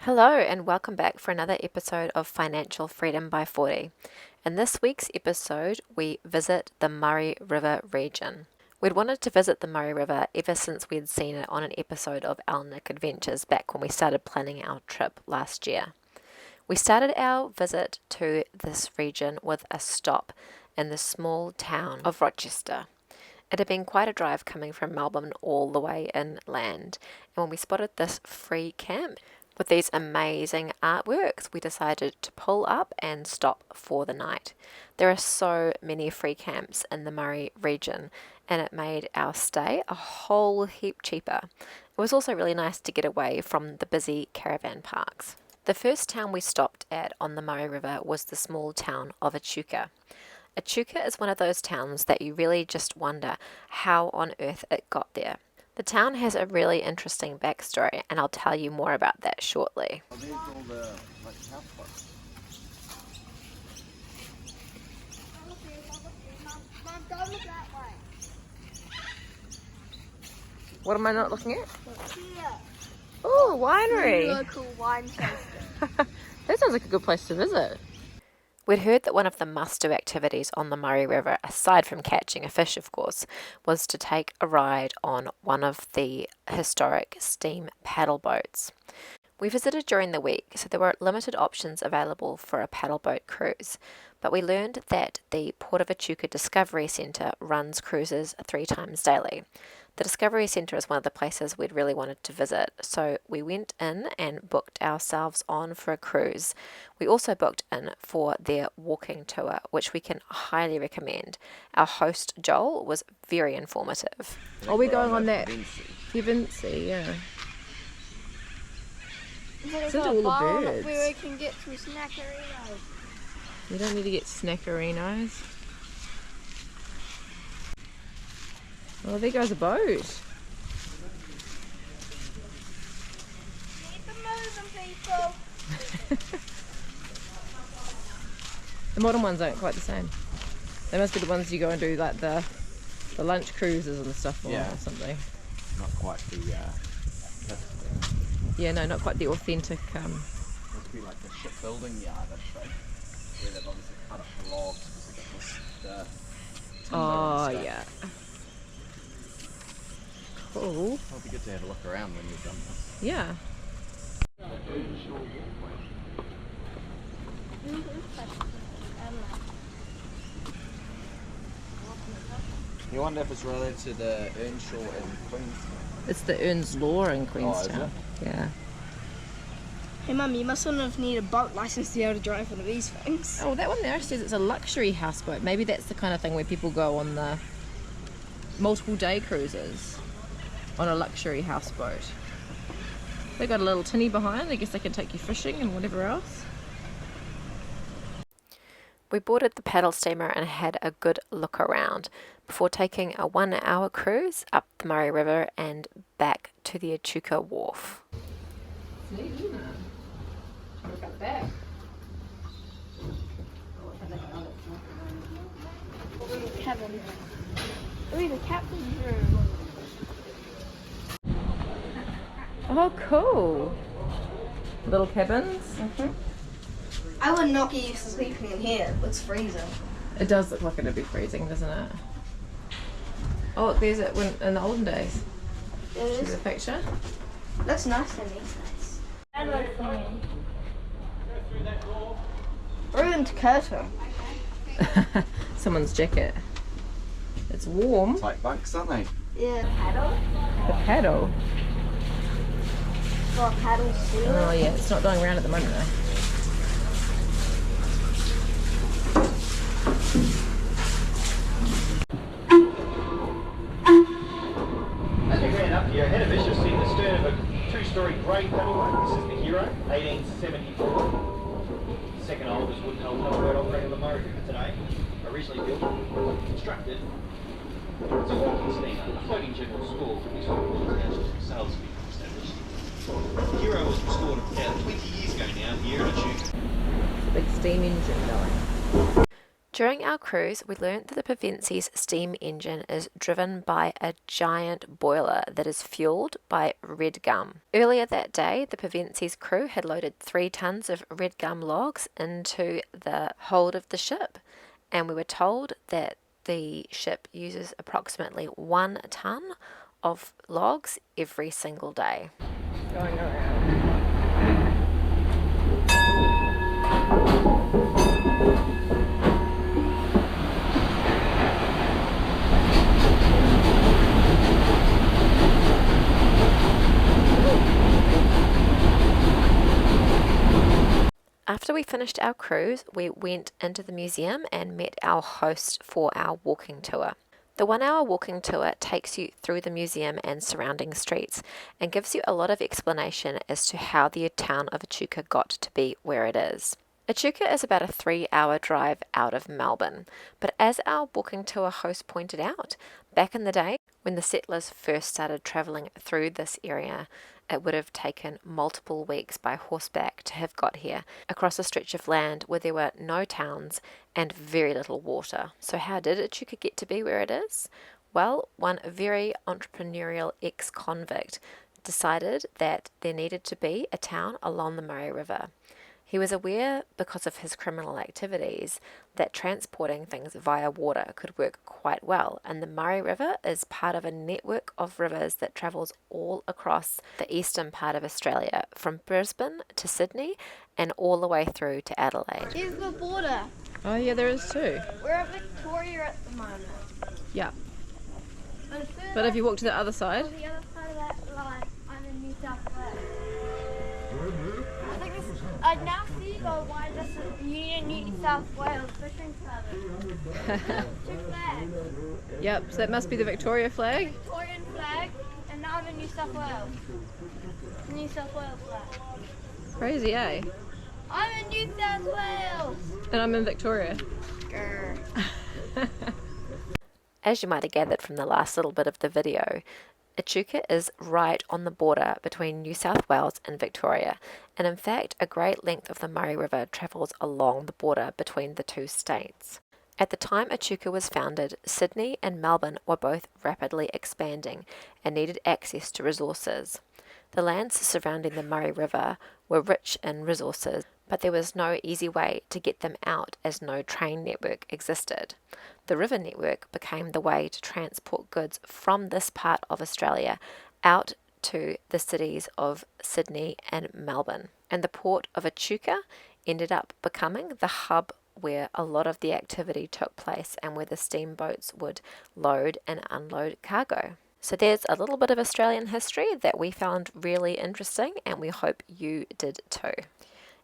Hello and welcome back for another episode of Financial Freedom by 40. In this week's episode, we visit the Murray River region. We'd wanted to visit the Murray River ever since we'd seen it on an episode of Elnick Adventures back when we started planning our trip last year. We started our visit to this region with a stop in the small town of Rochester. It had been quite a drive coming from Melbourne all the way inland, and when we spotted this free camp with these amazing artworks, we decided to pull up and stop for the night. There are so many free camps in the Murray region, and it made our stay a whole heap cheaper. It was also really nice to get away from the busy caravan parks. The first town we stopped at on the Murray River was the small town of Echuca. Echuca is one of those towns that you really just wonder how on earth it got there. The town has a really interesting backstory, and I'll tell you more about that shortly. What am I not looking at? Oh, winery! Local wine tasting. That sounds like a good place to visit. We'd heard that one of the must-do activities on the Murray River, aside from catching a fish of course, was to take a ride on one of the historic steam paddle boats. We visited during the week, so there were limited options available for a paddle boat cruise, but we learned that the Port of Echuca Discovery Centre runs cruises 3 times daily. The Discovery Centre is one of the places we'd really wanted to visit, so we went in and booked ourselves on for a cruise. We also booked in for their walking tour, which we can highly recommend. Our host, Joel, was very informative. Are we going on that? Vinci, yeah. There's Look at a all the bar birds. where we can get some snackerinos. We don't need to get snackerinos. Oh, there goes a boat. Keep them moving, people. The modern ones aren't quite the same. They must be the ones you go and do like the lunch cruises and stuff on or something. Not quite the Yeah, no, not quite the authentic. must be like the shipbuilding yard, I'd say, where they've obviously cut up the logs because they've got this timber Oh and stuff. yeah. Cool. It'll be good to have a look around when you've done this. Yeah. You wonder if it's related to the Earnshaw in Queenstown. It's the Earns Law in Queenstown. is Yeah. Hey Mum, you must sort of need a boat license to be able to drive one of these things. Oh, that one there says it's a luxury houseboat. Maybe that's the kind of thing where people go on the multiple day cruises on a luxury houseboat. They got a little tinny behind. I guess they can take you fishing and whatever else. We boarded the paddle steamer and had a good look around before taking a 1-hour cruise up the Murray River and back to the Echuca wharf. It's neat, isn't it? Look at that. Cabin. Ooh, the captain's room. Oh, cool. Little cabins. I would not get used to sleeping in here. It looks freezing. It does look like it'd be freezing, doesn't it? Oh, look, there's it in the olden days. It See is. the picture? Looks nice in these days. Ruined curtain. Someone's jacket. It's warm. It's like bunks, aren't they? Yeah. Paddle? The paddle. Got a paddle too. Oh yeah, it's not going around at the moment though. As we ran up here, ahead of us, you'll see the stern of a 2-storey grey paddleboat. This is the Hero, 1874. Second oldest wooden hull paddleboat operating on the Murray River today. Originally built, constructed. It's a walking steamer, a floating general store for New South Wales National Sales established. The Hero was restored about 20 years ago now here in Echuca. The big steam engine going. During our cruise, we learned that the Pevensy's steam engine is driven by a giant boiler that is fueled by red gum. Earlier that day, the Pevensy's crew had loaded 3 tons of red gum logs into the hold of the ship, and we were told that the ship uses approximately 1 ton of logs every single day. Going around. After we finished our cruise, we went into the museum and met our host for our walking tour. The 1-hour walking tour takes you through the museum and surrounding streets and gives you a lot of explanation as to how the town of Echuca got to be where it is. Echuca is about a 3-hour drive out of Melbourne, but as our walking tour host pointed out, back in the day when the settlers first started travelling through this area, it would have taken multiple weeks by horseback to have got here, across a stretch of land where there were no towns and very little water. So how did Echuca get to be where it is? Well, one very entrepreneurial ex-convict decided that there needed to be a town along the Murray River. He was aware, because of his criminal activities, that transporting things via water could work quite well, and the Murray River is part of a network of rivers that travels all across the eastern part of Australia, from Brisbane to Sydney and all the way through to Adelaide. Here's the border. Oh yeah, there is too. We're at Victoria at the moment. Yeah. And But if you walk to the other side, on the other side of that line, I'm in New South Wales. I think this. I now see why this is New South Wales fishing service. 2 flags. yep, so that must be the Victoria flag. Victorian flag, and now I'm in New South Wales. New South Wales flag. Crazy, eh? I'm in New South Wales. And I'm in Victoria. Grr. As you might have gathered from the last little bit of the video, Echuca is right on the border between New South Wales and Victoria, and in fact a great length of the Murray River travels along the border between the 2 states. At the time Echuca was founded, Sydney and Melbourne were both rapidly expanding and needed access to resources. The lands surrounding the Murray River were rich in resources, but there was no easy way to get them out as no train network existed. The river network became the way to transport goods from this part of Australia out to the cities of Sydney and Melbourne. And the port of Echuca ended up becoming the hub where a lot of the activity took place and where the steamboats would load and unload cargo. So there's a little bit of Australian history that we found really interesting, and we hope you did too.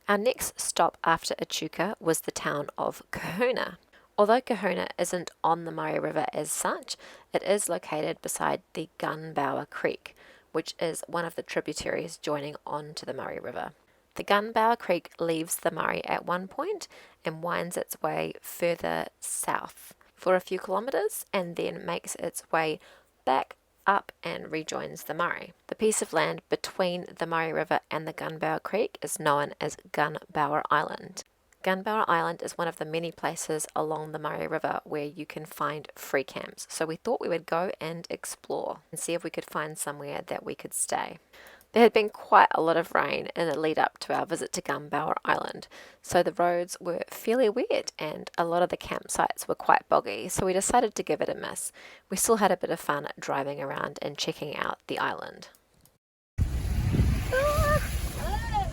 Our next stop after Echuca was the town of Kahuna. Although Kahuna isn't on the Murray River as such, it is located beside the Gunbower Creek, which is one of the tributaries joining onto the Murray River. The Gunbower Creek leaves the Murray at one point and winds its way further south for a few kilometres and then makes its way back up and rejoins the Murray. The piece of land between the Murray River and the Gunbower Creek is known as Gunbower Island. Gunbower Island is one of the many places along the Murray River where you can find free camps, so we thought we would go and explore and see if we could find somewhere that we could stay. There had been quite a lot of rain in the lead up to our visit to Gunbower Island, so the roads were fairly wet and a lot of the campsites were quite boggy, so we decided to give it a miss. We still had a bit of fun driving around and checking out the island.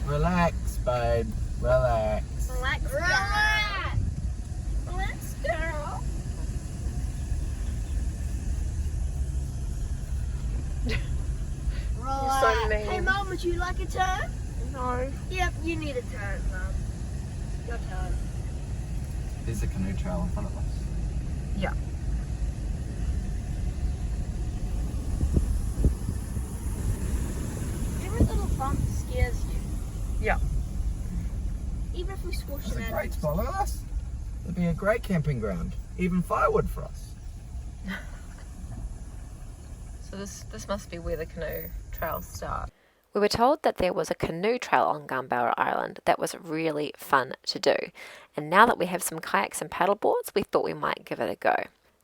Relax, babe. Relax. Relax, relax. Relax, girl. Relax. so mean. Hey, Mum, would you like a turn? No. Yep, you need a turn, Mum. Your turn. There's a canoe trail in front of us. Yeah. Every little bump scares you. Yeah. Even if we squash It's an a animal. great spot. Look at us. It'd be a great camping ground. Even firewood for us. So this must be where the canoe trails start. We were told that there was a canoe trail on Gunbarrel Island that was really fun to do, and now that we have some kayaks and paddle boards, we thought we might give it a go.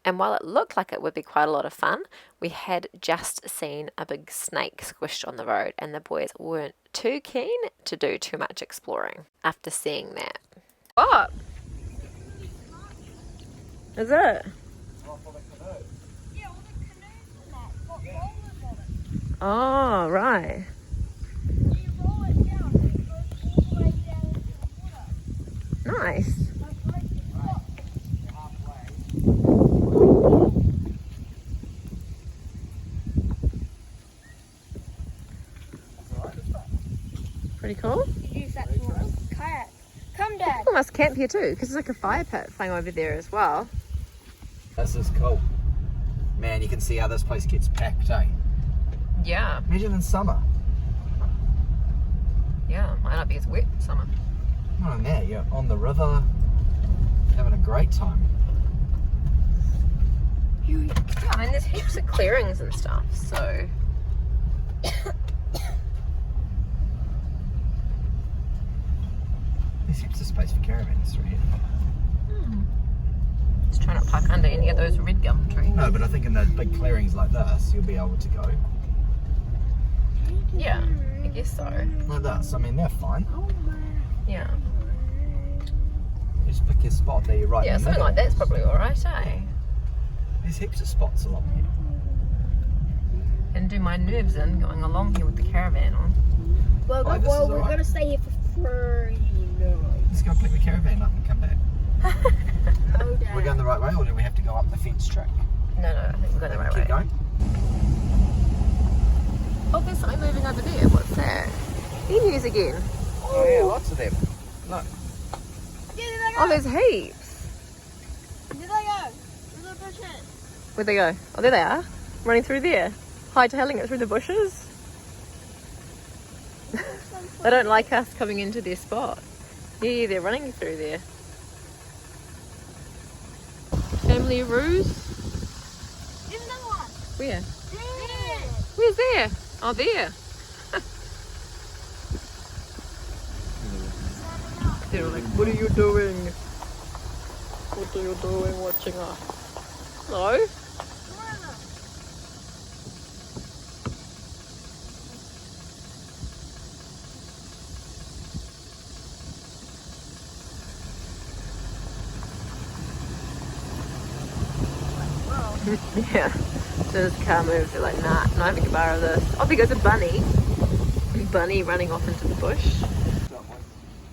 And while it looked like it would be quite a lot of fun, we had just seen a big snake squished on the road, and the boys weren't too keen to do too much exploring after seeing that. What? Is it? Yeah, all the canoes and that got rollers on it. Oh, right. When you roll it down, it goes all the way down into the water. Nice. Like the top. Pretty cool. You use that for a kayak. Come, Dad. People must camp here too, because there's like a fire pit thing over there as well. This is cool. Man, you can see how this place gets packed, eh? Yeah. Imagine in summer. Yeah, might not be as wet in summer. Not on that, you're on the river, having a great time. Yeah, I mean, there's heaps of clearings and stuff, so. There's heaps of space for caravans through here. Just try not to park under any of those red gum trees. No, but I think in the big clearings like this, you'll be able to go Yeah, I guess so. like this. I mean, they're fine. Yeah. You just pick your spot there, you're right Yeah, in the something like middle. that's probably alright, eh? There's heaps of spots along here. And do my nerves in going along here with the caravan on. Well, Oh, this is we're alright. gonna stay here for 3 nights. Let's go pick the caravan up and come back. Oh, Dad. We're going the right way, or do we have to go up the fence track? No, I think we're going the right way. Keep going. Oh, there's something moving over there. What's that? Emus again. Oh yeah, lots of them. Look. Yeah, there they go. Oh, there's heaps. There they go. There's the bushes. Where'd they go? Oh, there they are. Running through there. Hightailing it through the bushes. They don't like us coming into their spot. Yeah, they're running through there. Family Ruse. There's another one. Where? There. Where's there? Oh, there. They're like, what are you doing? What are you doing watching us? Hello? One of them. Yeah. So this car moves, they're like, nah, not having a bar of this. Oh, there goes a bunny. Bunny running off into the bush.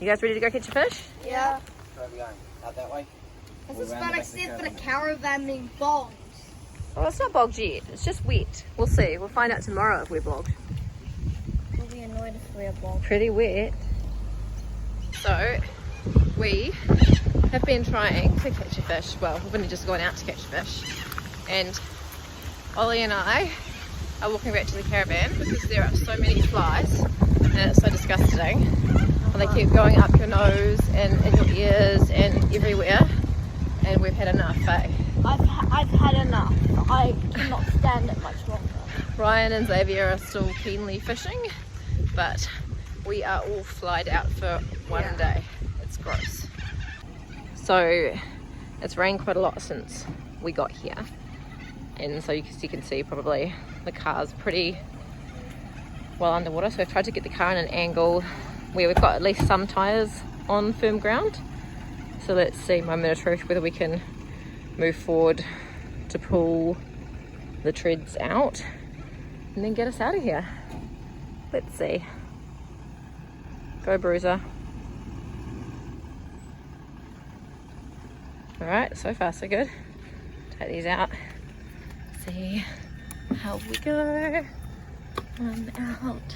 You guys ready to go catch a fish? Yeah. Where are we going? Out that way? This Or is round fun the back of the except for the caravan? caravan being bogged. Oh, it's not bogged yet. It's just wet. We'll see. We'll find out tomorrow if we're bogged. We'll be annoyed if we're bogged. Pretty wet. So, we have been trying to catch a fish. Well, we've only just gone out to catch a fish. And Ollie and I are walking back to the caravan because there are so many flies and it's so disgusting. And they keep going up your nose and in your ears and everywhere. And we've had enough, eh? I've had enough. I cannot stand it much longer. Ryan and Xavier are still keenly fishing, but we are all flied out for one day. It's gross. So it's rained quite a lot since we got here, and so you can see probably the car's pretty well underwater. So I've tried to get the car in an angle where we've got at least some tyres on firm ground. So let's see, moment of truth, whether we can move forward to pull the treads out and then get us out of here. Let's see. Go, Bruiser. Alright, so far so good. Take these out. See how we go. 1 out,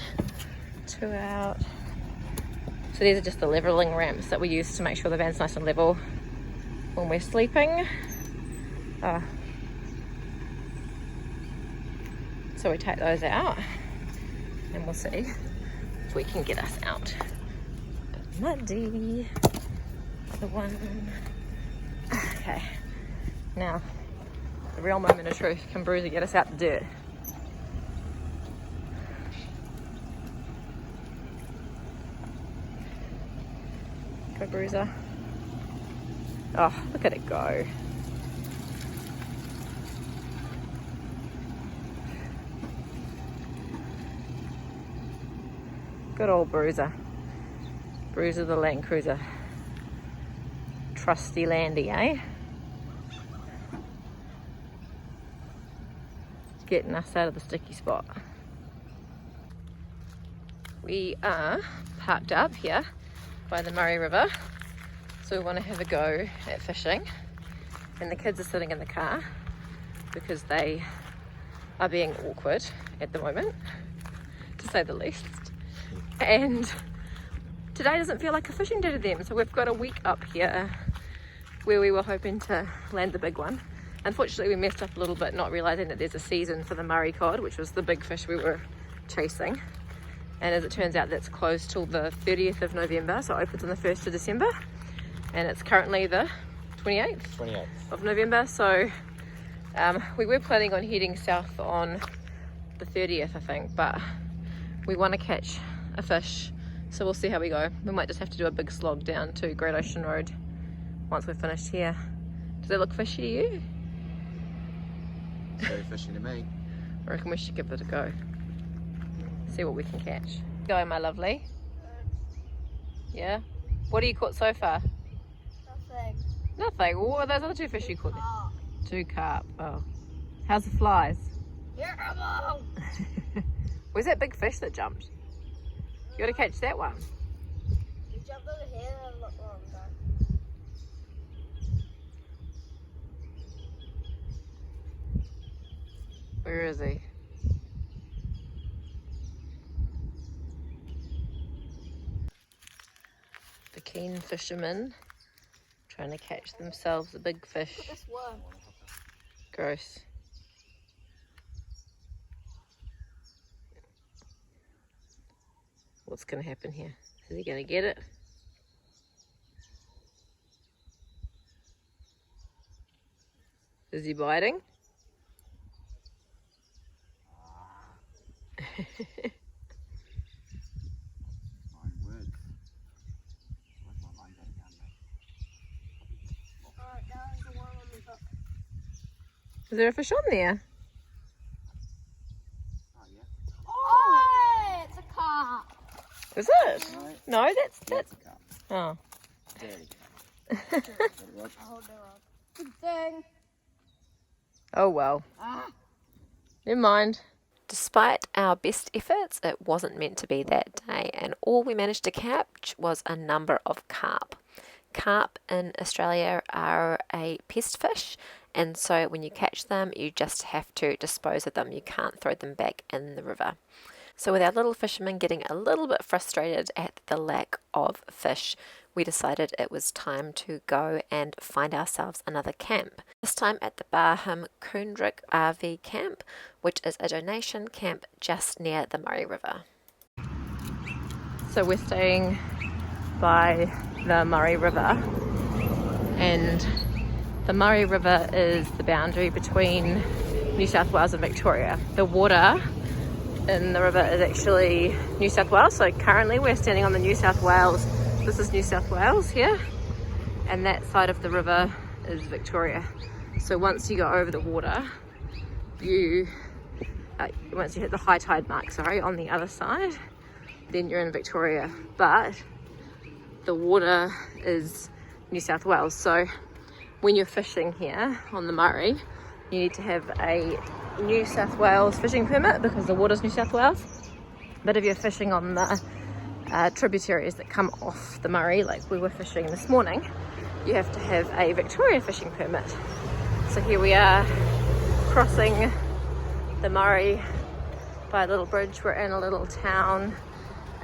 2 out. So these are just the leveling ramps that we use to make sure the van's nice and level when we're sleeping. So we take those out and we'll see if we can get us out. Bit muddy. The one. Okay. Now, the real moment of truth. Can Bruiser get us out the dirt? Go Bruiser. Oh, look at it go. Good old Bruiser. Bruiser the Land Cruiser. Trusty Landy, eh? Getting us out of the sticky spot. We are parked up here by the Murray River, so we want to have a go at fishing, and the kids are sitting in the car because they are being awkward at the moment, to say the least, and today doesn't feel like a fishing day to them. So we've got a week up here where we were hoping to land the big one. Unfortunately, we messed up a little bit, not realizing that there's a season for the Murray cod, which was the big fish we were chasing. And as it turns out, that's closed till the 30th of November, so it opens on the 1st of December. And it's currently the 28th of November, so we were planning on heading south on the 30th, I think, but we want to catch a fish, so we'll see how we go. We might just have to do a big slog down to Great Ocean Road once we're finished here. Does it look fishy to you? It's very fishy to me. I reckon we should give it a go. See what we can catch. Go, my lovely. Yeah? What have you caught so far? Nothing. Nothing. What are those other two fish you caught? Oh, 2 carp. Oh. How's the flies? terrible. Was that big fish that jumped? You gotta catch that one. You jumped over here and look wrong. Where is he? The keen fishermen trying to catch themselves a big fish. This worm. Gross. What's going to happen here? Is he going to get it? Is he biting? My word. Where's my line going down there? Alright, now there's a worm on the hook. Is there a fish on there? Oh, yeah. Oh, it's a carp. Is it? Right. No, that's That's a cup. oh. Dirty. I'll hold it on. Good thing. Oh well. Ah. Never mind. Despite our best efforts, it wasn't meant to be that day, and all we managed to catch was a number of carp. Carp in Australia are a pest fish, and so when you catch them, you just have to dispose of them. You can't throw them back in the river. So with our little fishermen getting a little bit frustrated at the lack of fish, we decided it was time to go and find ourselves another camp. This time at the Barham Koondrik RV camp, which is a donation camp just near the Murray River. So we're staying by the Murray River, and the Murray River is the boundary between New South Wales and Victoria. The water in the river is actually New South Wales, so currently we're standing on the New South Wales. This is New South Wales here, and that side of the river is Victoria. So once you go over the water, once you hit the high tide mark, on the other side, then you're in Victoria. But the water is New South Wales, so when you're fishing here on the Murray, you need to have a New South Wales fishing permit because the water's New South Wales. But if you're fishing on the tributaries that come off the Murray, like we were fishing this morning, you have to have a Victoria fishing permit. So here we are crossing the Murray by a little bridge. We're in a little town.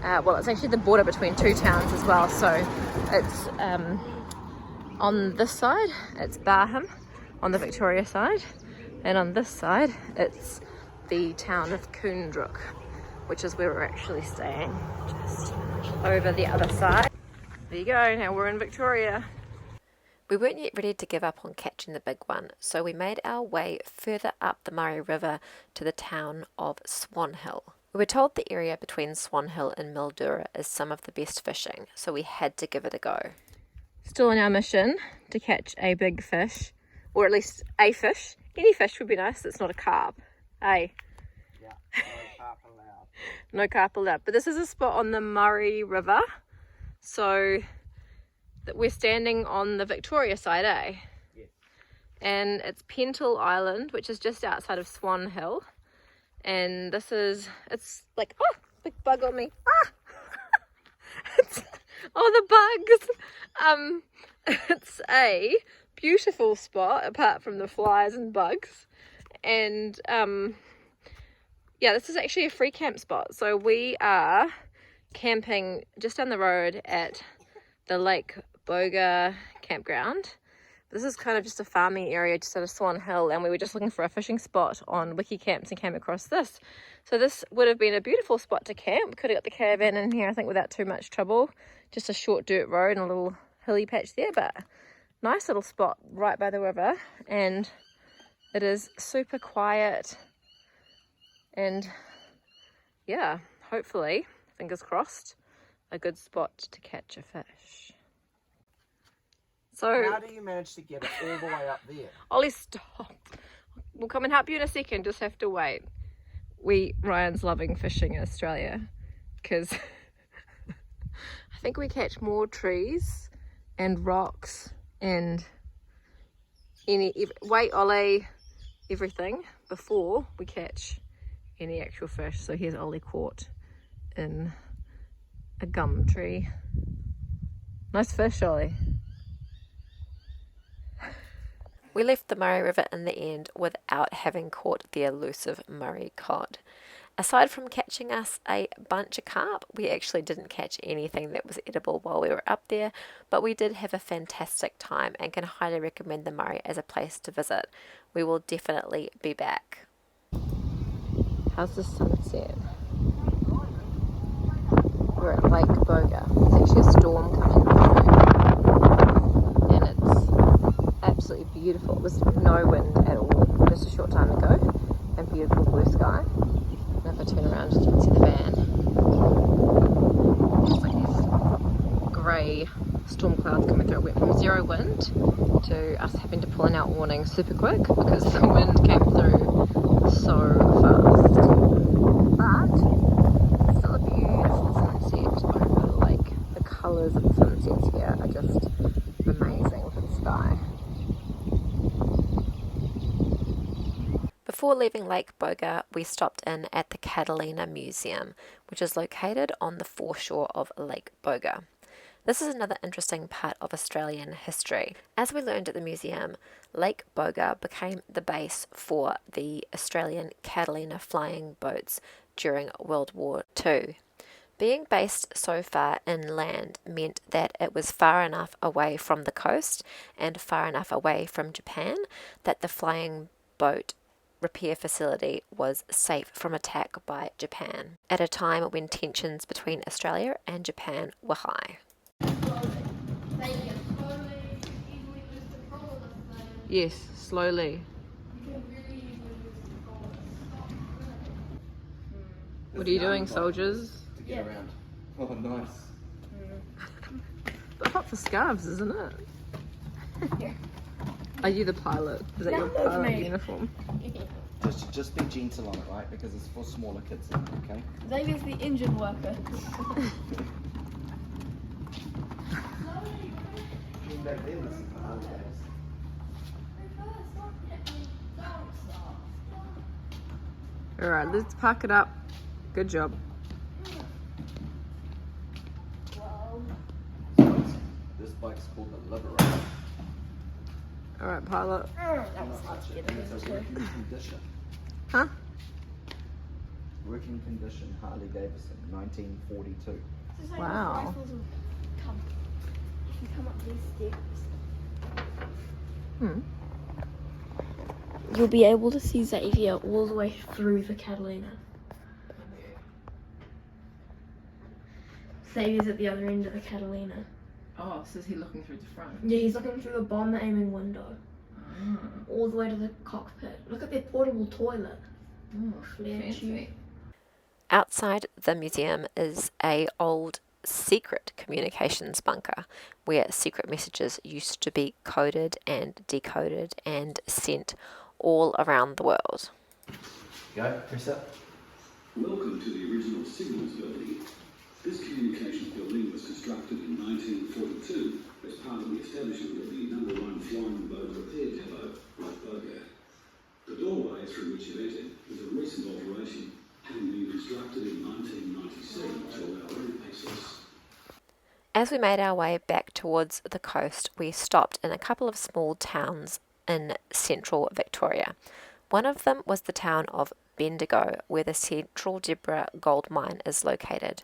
Well, it's actually the border between two towns as well. So it's on this side, it's Barham on the Victoria side, and on this side, it's the town of Koondrik, which is where we're actually staying, just over the other side. There you go, now we're in Victoria. We weren't yet ready to give up on catching the big one, so we made our way further up the Murray River to the town of Swan Hill. We were told the area between Swan Hill and Mildura is some of the best fishing, so we had to give it a go. still on our mission to catch a big fish, or at least a fish. Any fish would be nice that's not a carp. Hey, Yeah, no carp allowed. no carp allowed. But this is a spot on the Murray River, so that we're standing on the Victoria side, eh? Yes. And it's Pental Island, which is just outside of Swan Hill. And this is, it's like, oh, big bug on me. Ah! Oh, the bugs. It's a beautiful spot apart from the flies and bugs. And yeah, this is actually a free camp spot. So we are camping just down the road at the Lake Boga campground. This is kind of just a farming area just out of Swan Hill, and we were just looking for a fishing spot on Wiki Camps and came across this. So this would have been a beautiful spot to camp. Could have got the caravan in here, I think, without too much trouble. Just a short dirt road and a little hilly patch there, but nice little spot right by the river, and it is super quiet. And yeah, hopefully, fingers crossed, a good spot to catch a fish. So, How do you manage to get it all the way up there? Ollie, stop. We'll come and help you in a second, just have to wait. Ryan's loving fishing in Australia because I think we catch more trees and rocks and wait, Ollie, everything before we catch any actual fish. So here's Ollie caught in a gum tree. Nice fish, Ollie. We left the Murray River in the end without having caught the elusive Murray cod. Aside from catching us a bunch of carp, we actually didn't catch anything that was edible while we were up there, but we did have a fantastic time and can highly recommend the Murray as a place to visit. We will definitely be back. How's the sunset? We're at Lake Boga. There's actually a storm coming through, and it's absolutely beautiful. It was no wind at all just a short time ago, and beautiful blue sky. And if I turn around, you can see the van. Just like these grey storm clouds coming through. It went from zero wind to us having to pull in our awning super quick because the wind came through so fast. But still a beautiful sunset over the lake. The colours of the sunsets here are just amazing for the sky. Before leaving Lake Boga, we stopped in at the Catalina Museum, which is located on the foreshore of Lake Boga. This is another interesting part of Australian history. As we learned at the museum, Lake Boga became the base for the Australian Catalina flying boats during World War II. Being based so far inland meant that it was far enough away from the coast and far enough away from Japan that the flying boat repair facility was safe from attack by Japan, at a time when tensions between Australia and Japan were high. Yes, slowly. What are you doing, soldiers? To get around. Oh, nice. But hot for scarves, isn't it? Are you the pilot? Is that your No, that's pilot me. uniform? Just be gentle on it, right? Because it's for smaller kids, okay? Xavier's the engine worker. Alright, let's pack it up. Good job. This bike's called the Liberator. Alright, pilot. It's a working condition. Huh? Working condition, Harley Davidson, 1942. Wow. If you come up these steps, you'll be able to see Xavier all the way through the Catalina. Xavier's at the other end of the Catalina. Oh, so is he looking through the front? Yeah, he's looking through the bomb aiming window. All the way to the cockpit. Look at their portable toilet. Oh, Flare fancy. tube. Outside the museum is a old secret communications bunker where secret messages used to be coded and decoded and sent all around the world. Go, press it. Welcome to the original Signals Building. This communications building was constructed in 1942 as part of the establishment of the #1 flying boat repair depot, Rochester. The doorway through which you entered was a recent alteration, having been constructed in 1997 to allow road access. As we made our way back towards the coast, we stopped in a couple of small towns in central Victoria. One of them was the town of Bendigo, where the Central Deborah gold mine is located.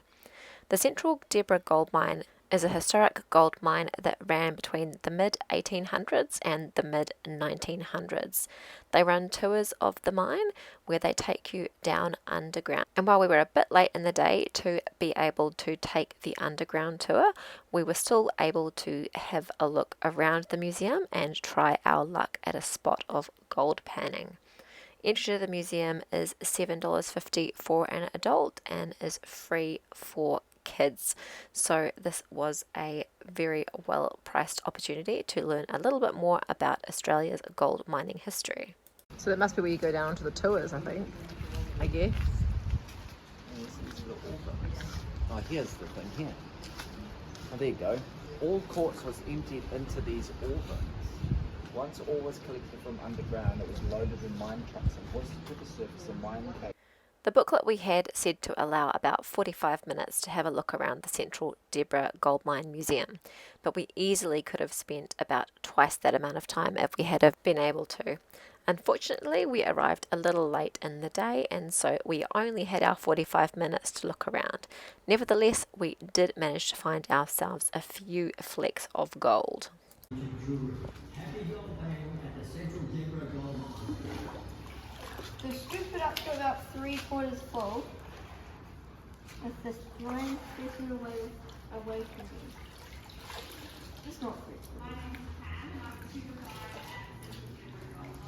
The Central Deborah gold mine is a historic gold mine that ran between the mid-1800s and the mid-1900s. They run tours of the mine where they take you down underground. And while we were a bit late in the day to be able to take the underground tour, we were still able to have a look around the museum and try our luck at a spot of gold panning. Entry to the museum is $7.50 for an adult and is free for kids. So this was a very well priced opportunity to learn a little bit more about Australia's gold mining history. So that must be where you go down onto the tours, I think. I guess. Oh, here's the thing here. Oh, there you go. All quartz was emptied into these ore bins. Once ore was collected from underground, it was loaded in mine trucks and hoisted to the surface of mine caves. The booklet we had said to allow about 45 minutes to have a look around the Central Deborah Gold Mine Museum, but we easily could have spent about twice that amount of time if we had have been able to. Unfortunately, we arrived a little late in the day, and so we only had our 45 minutes to look around. Nevertheless, we did manage to find ourselves a few flecks of gold. So scoop it up to about 3/4 full. With this line facing away from me. It's not facing.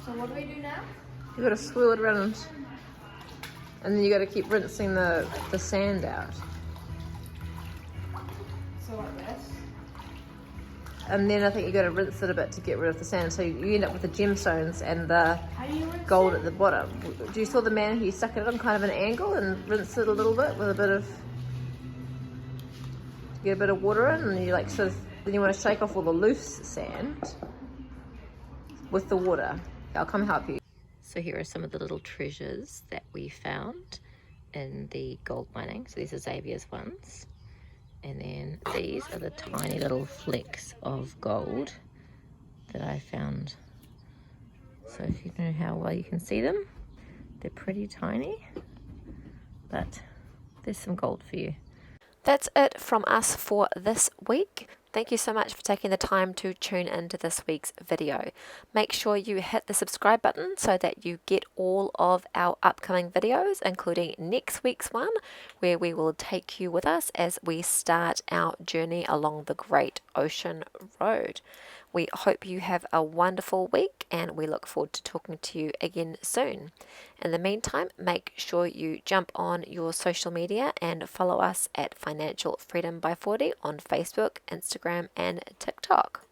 So what do we do now? You got to swirl it around, and then you got to keep rinsing the sand out. So like this. And then I think you got to rinse it a bit to get rid of the sand, so you end up with the gemstones and the How do you rinse gold it? at the bottom. Do you saw the man who stuck it on kind of an angle and rinsed it a little bit with a bit of, get a bit of water in, and you like sort of, then you want to shake off all the loose sand with the water. I'll come help you. So here are some of the little treasures that we found in the gold mining. So these are Xavier's ones. And then these are the tiny little flecks of gold that I found. So if you know how well you can see them, they're pretty tiny, but there's some gold for you. That's it from us for this week. Thank you so much for taking the time to tune into this week's video. Make sure you hit the subscribe button so that you get all of our upcoming videos, including next week's one, where we will take you with us as we start our journey along the Great Ocean Road. We hope you have a wonderful week, and we look forward to talking to you again soon. In the meantime, make sure you jump on your social media and follow us at Financial Freedom by 40 on Facebook, Instagram, and TikTok.